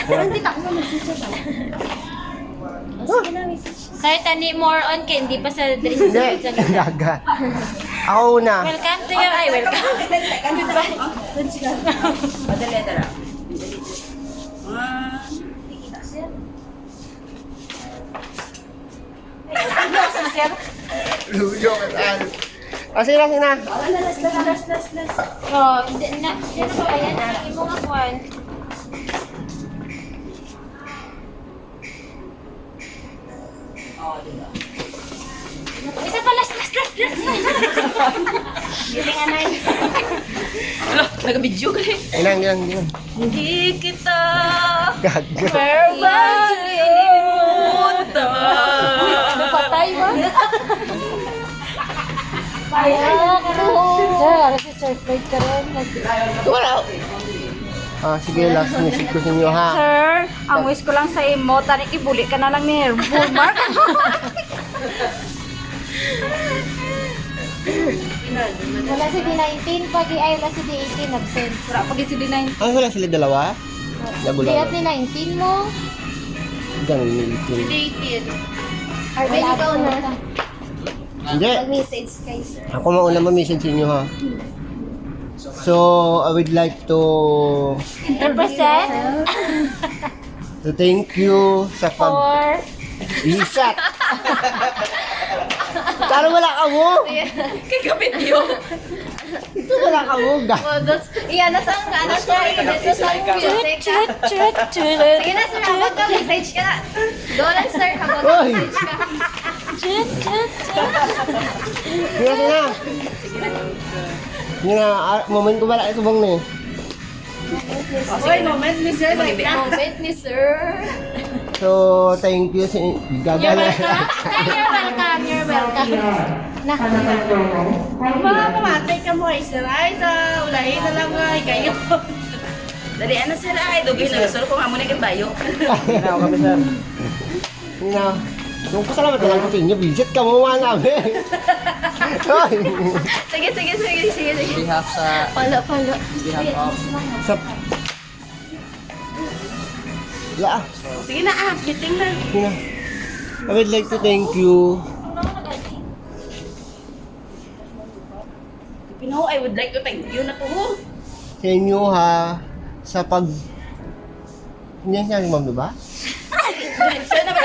Hindi pa ako mag-message ba? Sige na, message. Sir, tani more on kay hindi pa sa dress Hindi, sa ganda. gaga. Ako una. Welcome to your ay welcome. Madali tara. Luyo ka saan. Sige na, sige na. Oh, hindi na pa yan. Imo nga kuan. Isa pa last. Gilingan na yun. Nag-video ka rin. Inang. Hindi kita Gaga. malimutan. Napatay ba? Kaya sir, ano si Sir Floyd ka rin? Wala. Sige, last message ko sa inyo ha. Sir, ang wish ko lang sa imo, tarik ibuli ka na lang ni Bullmark. Wala si D19, pag ay wala si D18 absent. Wala pag si D9. Wala sila dalawa? Diyat ni 19 mo. Ganun yung itin. Arvin, ikaw na. Hindi. Mag-message kay sir. Ako mauna ma-message sa inyo ha. So, I would like to Represent thank you sa for Isat! Pero wala ka mo! Kay ka-video. Ito wala ka mo! Iyan na sa ano sir, dito sa music. Sige na sir, habang ka message ka na. Go lang sir, habang ka Hoy! message ka. Sige na! Sige na, moment ko pala ito bang ni? Oy, moment ni sir. Moment ni sir. So, thank you sa You're welcome. You're welcome. Mga pamatay ka mo ay sir. Ay, sa ulahin na lang ay kayo. Dali, ano sila ay? Dugay na gusto ko nga muna kay Bayo. Sige na, kami sir. Sige na. Nung pasalamat na lang ko sa inyo, visit ka mo mga namin. Hoy! Sige. Behalf sa... Pala. Sa... La, Sige na meeting na. sige na. I would like to thank you. No, I would like to thank you na to. Sa inyo ha, sa pag... Hindi siya ni Ma'am, diba? Sana ba?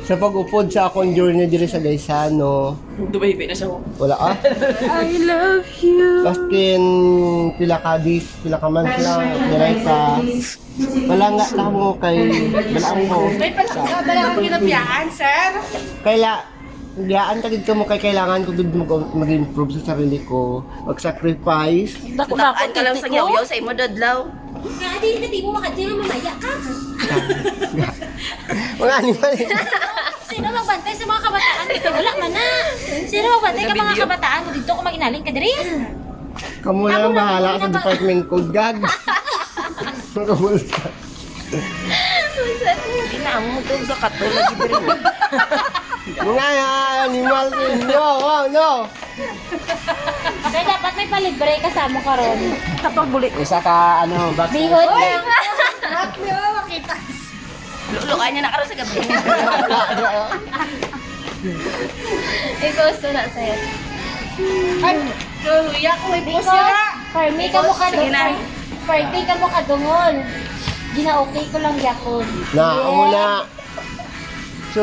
Sa pag-upod sa akong journey diri sa Gaisano, Dubai na siya. wala ka? I love you. Baskin, pila ka dis, pila ka months lang, diray ka. Wala nga ta mo kay, balaan mo. Bala akong kinapiyaan, sir. Kaila, diyaan tagid ka mo kay kailangan ko gud mag-improve sa sarili ko, mag-sacrifice. Takaan ka lang sa yaw-yaw sa imo dadlaw. Hindi mo makadiri mamaya ka. Mga animal eh. Sino magbantay sa mga kabataan dito? Wala man na. Sino magbantay ka mga kabataan mo dito kung mag-inaling ka diri? Kamu na lang bahala sa department code, gag. Magkabulsa. Ginamo to sa katulad diri. Mga animal ninyo, oh no! Kaya dapat may palibre kasama ka ron. Tapos buli. Isa ka, ano, back. Bihod lang. At mo makita. Lulukan niya na karon sa gabi. Ikaw na sa'yo. Ay, luya ko may Because, pusya. for me ka mo ka Sige na. for me ka mo kadungol. Gina-okay ko lang yakon. Na, amo na. So,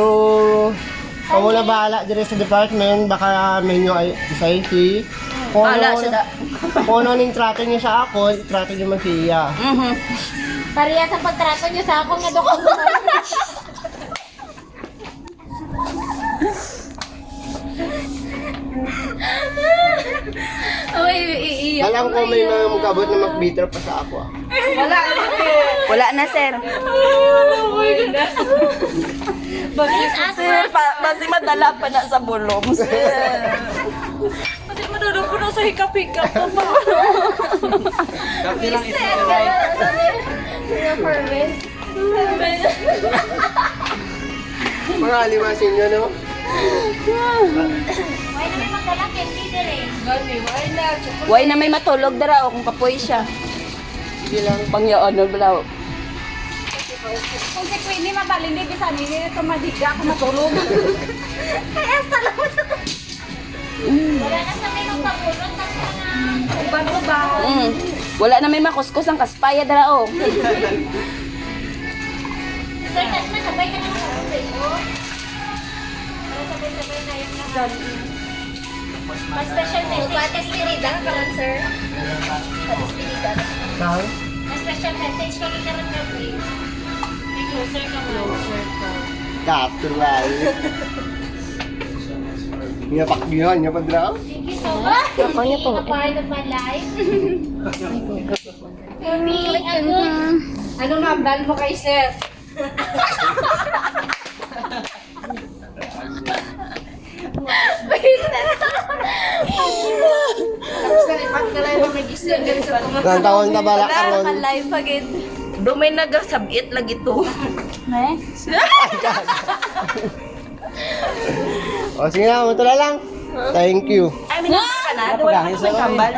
amo na bahala dire sa department, baka may nyo ay society. Kung Bahala siya da. kung ano ning trato niyo sa ako, trato niyo man siya. Pariya sa pagtrato niyo sa ako nga dokumentar. Ay, iiyak. Alam ko may mga mukabot na mag-bitter pa sa ako. Wala na, sir. Bakit Sir, basi madala pa na sa bulong, sir. Kasi madulog ko na sa hikap-hikap pa ba? Kapi lang ito, right? Mga alimasin nyo, no? May namin magdala candy dire. Why na may matulog dara o kung kapoy siya. Sige lang. Pangyaon no balaw. Kung si Queenie mabalin, di bisa nini ito madiga ako matulog. Kaya salamat. Wala na sa may magpapulot ng mga Ubang-ubang. Wala na may makuskus ang kaspaya dara o. Sir, tas masabay ka naman sa sa'yo. Para sabay-sabay na yung lahat. Ma-special message. Patis pinida ka lang, sir. Patis pinida. Saan? Ma-special message ka rin karoon gabi. May closer ka mo. Katural. Nga pakdihan, nga padraw. Thank you so much. Ako niya po. A part of my life. For being a good. Ano mambal mo kay sir? Ilang taon na bala karon? Live agad. Dumay nagasabit lagi to. O sige na, matula lang. Thank you. Ay, minagawa ka na. Duwa ka may kambal.